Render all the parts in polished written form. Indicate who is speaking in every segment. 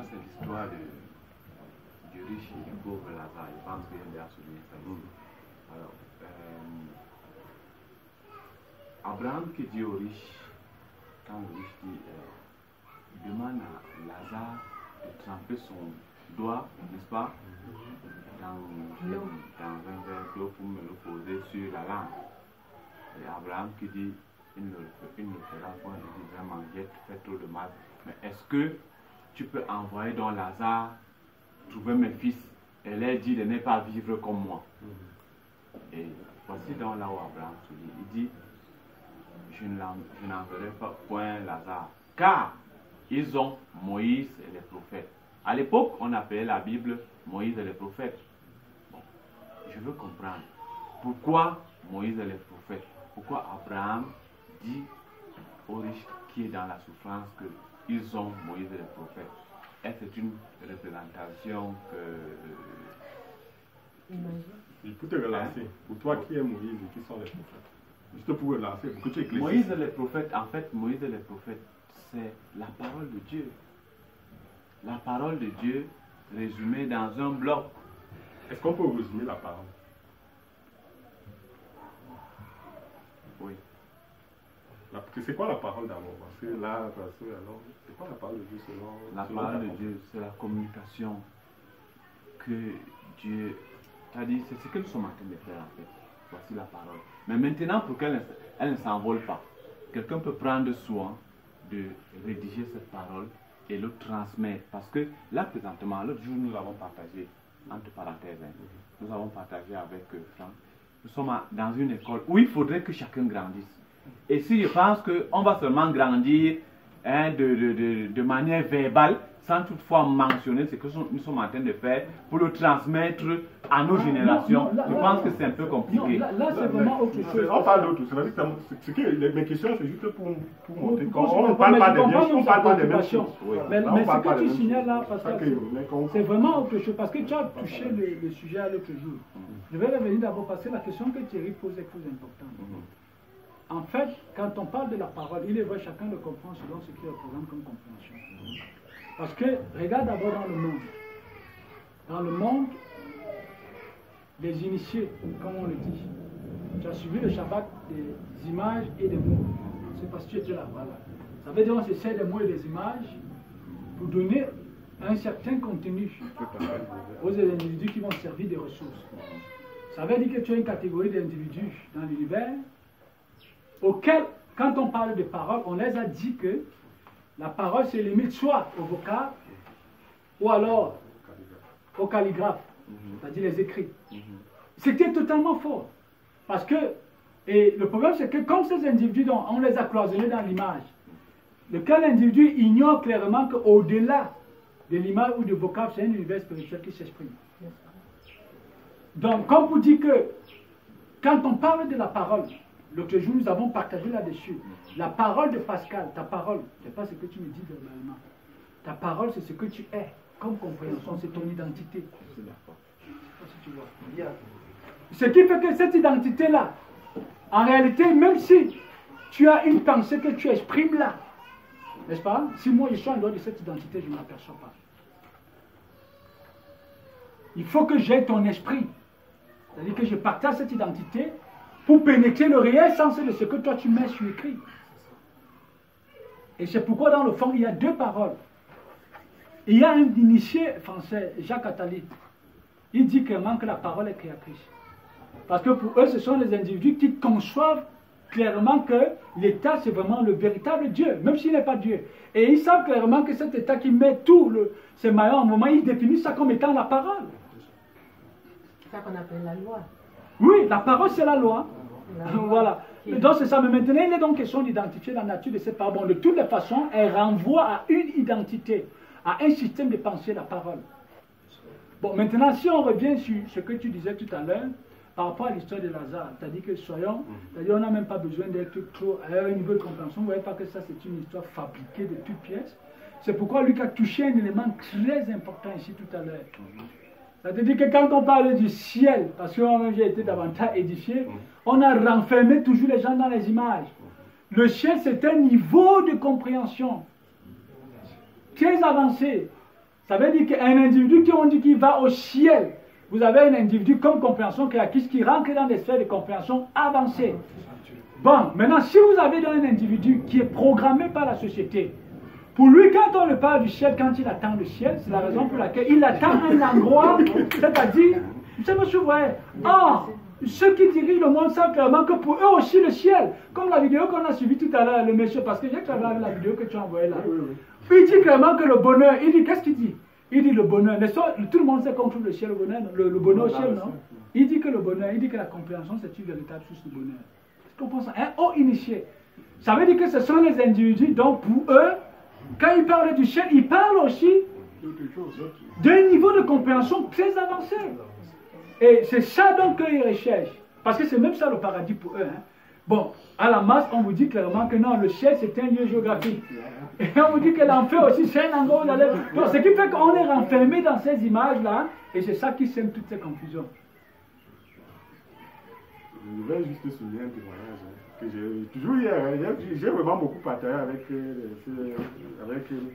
Speaker 1: ça c'est l'histoire du riche et du pauvre Lazare. Je pense que j'ai déjà souligné ça ici. Alors, Abraham qui dit au riche, quand le riche dit, il demande à Lazare de tremper son doigt, n'est-ce pas, dans un verre d'eau pour me le poser sur la langue. Et Abraham qui dit, il ne le fera point, il dit vraiment, j'ai fait trop de mal. Mais est-ce que tu peux envoyer dans Lazare trouver mes fils et leur dire de ne pas vivre comme moi? Et voici dans là où Abraham se dit, il dit, je n'enverrai pas point Lazare, car ils ont Moïse et les prophètes. À l'époque, on appelait la Bible Moïse et les prophètes. Bon, je veux comprendre pourquoi Moïse et les prophètes, pourquoi Abraham dit au riche qui est dans la souffrance qu'ils ont Moïse et les prophètes. Est-ce que c'est une représentation que...
Speaker 2: Il faut te relancer. Pour toi, qui est Moïse et qui sont les prophètes? Juste pour relancer, pour que tu éclaircisses.
Speaker 1: Moïse et les prophètes, en fait, Moïse et les prophètes, c'est la parole de Dieu. La parole de Dieu résumée dans un bloc.
Speaker 2: Est-ce qu'on peut résumer la parole?
Speaker 1: Oui.
Speaker 2: C'est quoi la parole d'abord? Parce que là, c'est quoi la parole de Dieu selon...
Speaker 1: La parole de Dieu, c'est la communication que Dieu t'a dit. C'est ce que nous sommes en train de faire en fait. Voici la parole. Mais maintenant, pour qu'elle ne s'envole pas, quelqu'un peut prendre soin de rédiger cette parole et le transmettre. Parce que là, présentement, l'autre jour, nous avons partagé, entre parenthèses, nous avons partagé avec Franck, nous sommes dans une école où il faudrait que chacun grandisse. Et si je pense qu'on va seulement grandir de manière verbale, sans toutefois mentionner ce que nous sommes en train de faire pour le transmettre à nos générations, je pense que c'est un peu compliqué.
Speaker 3: Là c'est vraiment autre chose.
Speaker 2: On parle d'autre chose. Mes questions, c'est juste pour montrer qu'on ne parle pas des mêmes choses.
Speaker 3: Mais ce que tu signales là, c'est vraiment autre chose. Parce que tu as touché le sujet l'autre jour. Je vais revenir d'abord parce que la question que Thierry pose est plus importante. En fait, quand on parle de la parole, il est vrai chacun le comprend selon ce qu'il représente comme compréhension. Parce que, regarde d'abord dans le monde. Dans le monde, les initiés, comme on le dit, tu as suivi le Shabbat des images et des mots. C'est parce que tu étais là, voilà. Ça veut dire qu'on se sert des mots et des images pour donner un certain contenu aux individus qui vont servir des ressources. Ça veut dire que tu as une catégorie d'individus dans l'univers auxquels, quand on parle de paroles, on les a dit que la parole se limite soit au vocable ou alors au calligraphe, c'est-à-dire les écrits. C'était totalement faux. Parce que, et le problème c'est que comme ces individus, on les a cloisonnés dans l'image, lequel individu ignore clairement qu'au-delà de l'image ou du vocable, c'est un univers spirituel qui s'exprime. Donc, comme vous dites que, quand on parle de la parole, l'autre jour, nous avons partagé là-dessus. La parole de Pascal, ta parole, ce n'est pas ce que tu me dis verbalement. Ta parole, c'est ce que tu es, comme compréhension, c'est ton identité. Je ne sais pas si tu vois. Ce qui fait que cette identité-là, en réalité, même si tu as une pensée que tu exprimes là, n'est-ce pas? Si moi je suis en dehors de cette identité, je ne m'aperçois pas. Il faut que j'aie ton esprit. C'est-à-dire que je partage cette identité pour pénétrer le réel sens de ce que toi tu mets sur écrit. Et c'est pourquoi dans le fond, il y a deux paroles. Il y a un initié français, Jacques Attali. Il dit clairement que la parole est créatrice. Parce que pour eux, ce sont les individus qui conçoivent clairement que l'État, c'est vraiment le véritable Dieu, même s'il n'est pas Dieu. Et ils savent clairement que cet État qui met tout ces maillons en moment, ils définissent ça comme étant la parole.
Speaker 4: C'est ça qu'on appelle la loi.
Speaker 3: Oui, la parole, c'est la loi. Voilà. Donc c'est ça. Mais maintenant, il est donc question d'identifier la nature de cette parole. Bon, de toutes les façons, elle renvoie à une identité, à un système de pensée, la parole. Bon, maintenant, si on revient sur ce que tu disais tout à l'heure, par rapport à l'histoire de Lazare, c'est-à-dire que c'est-à-dire on n'a même pas besoin d'être trop à un niveau de compréhension. Vous ne voyez pas que ça, c'est une histoire fabriquée de toutes pièces. C'est pourquoi Luc a touché un élément très important ici tout à l'heure. C'est-à-dire que quand on parle du ciel, parce que moi-même j'ai été davantage édifié, on a renfermé toujours les gens dans les images. Le ciel, c'est un niveau de compréhension très avancé. Ça veut dire qu'un individu qui on dit qu'il va au ciel, vous avez un individu comme compréhension créatrice qui rentre dans des sphères de compréhension avancées. Bon, maintenant, si vous avez un individu qui est programmé par la société, pour lui, quand on le parle du ciel, quand il attend le ciel, c'est la raison pour laquelle il attend un endroit, c'est-à-dire, c'est monsieur, vous voyez, ceux qui dirigent le monde savent clairement que pour eux aussi le ciel, comme la vidéo qu'on a suivie tout à l'heure, le monsieur, parce que j'ai travaillé avec la vidéo que tu as envoyée là, il dit clairement que le bonheur, il dit, qu'est-ce qu'il dit? Il dit le bonheur, tout le monde sait qu'on trouve le ciel, le bonheur, le bonheur au ciel, non? Il dit que le bonheur, il dit que la compréhension, c'est une véritable source de bonheur. Tu comprends ça? Un haut initié. Ça veut dire que ce sont les individus, donc pour eux, quand ils parlent du ciel, ils parlent aussi d'un niveau de compréhension très avancé. Et c'est ça donc qu'ils recherchent. Parce que c'est même ça le paradis pour eux. Hein. Bon, à la masse, on vous dit clairement que non, le ciel c'est un lieu géographique. Et on vous dit que l'enfer aussi c'est un endroit où vous allez. Donc ce qui fait qu'on est renfermé dans ces images-là, et c'est ça qui sème toutes ces confusions.
Speaker 2: Je vais juste souligner un témoignage que j'ai toujours hier. J'ai vraiment beaucoup partagé avec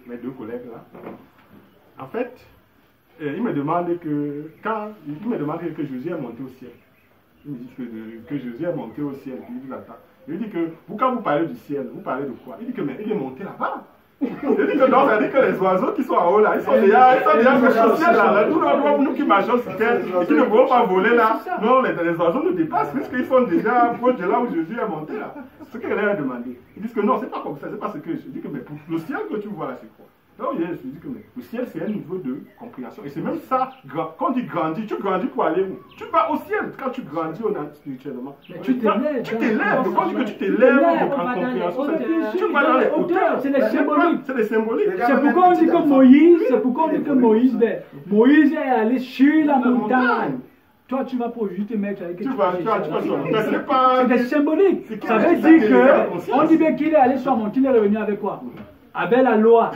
Speaker 2: mes deux collègues là. En fait, il me demande que Jésus est monté au ciel. Il me dit que Jésus est monté au ciel. Il dit que quand vous parlez du ciel, vous parlez de quoi? Il dit que mais il est monté là-bas. Il dit que non, ça dit que les oiseaux qui sont en haut là, ils sont déjà au ciel là. Tout nous qui marchons sur terre, qui ne pouvons pas voler là. Non, les oiseaux nous dépassent puisqu'ils sont déjà proches de là où Jésus est monté là. C'est ce qu'il a demandé. Ils disent que non, c'est pas comme ça, c'est pas ce que je dis que mais pour le ciel que tu vois là, c'est quoi? Donc, je me suis dit que le ciel, c'est un niveau de compréhension. Et c'est même ça, quand on dit grandir, tu grandis pour aller où? Tu vas au ciel quand tu grandis spirituellement.
Speaker 3: Mais tu t'élèves.
Speaker 2: Tu t'élèves. Quand on dit que tu t'élèves en compréhension, tu vas dans les hauteurs.
Speaker 3: C'est les symboliques.
Speaker 2: C'est les symboliques.
Speaker 3: C'est pourquoi on dit que Moïse est allé sur la montagne. Toi, tu vas pour juste te mettre avec.
Speaker 2: Tu vas sur la montagne.
Speaker 3: C'est des symboliques. Ça veut dire que, on dit bien qu'il est allé sur la montagne, il est revenu avec quoi? Avec la loi.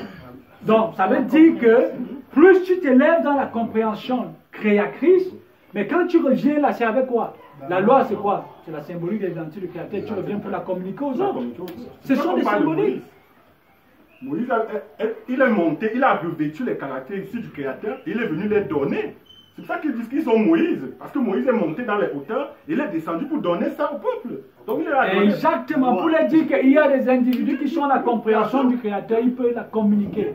Speaker 3: Donc, ça veut dire que plus tu t'élèves dans la compréhension créatrice, mais quand tu reviens là, c'est avec quoi? La loi, c'est quoi? C'est la symbolique des entités du créateur. Tu reviens pour la communiquer aux autres. Ce sont des symboliques.
Speaker 2: Moïse, il est monté, il a revêtu les caractéristiques du créateur, il est venu les donner. C'est pour ça qu'ils disent qu'ils sont Moïse. Parce que Moïse est monté dans les hauteurs, il est descendu pour donner ça au peuple. Donc,
Speaker 3: exactement, pour leur dire qu'il y a des individus qui sont à la compréhension du Créateur, ils peuvent la communiquer.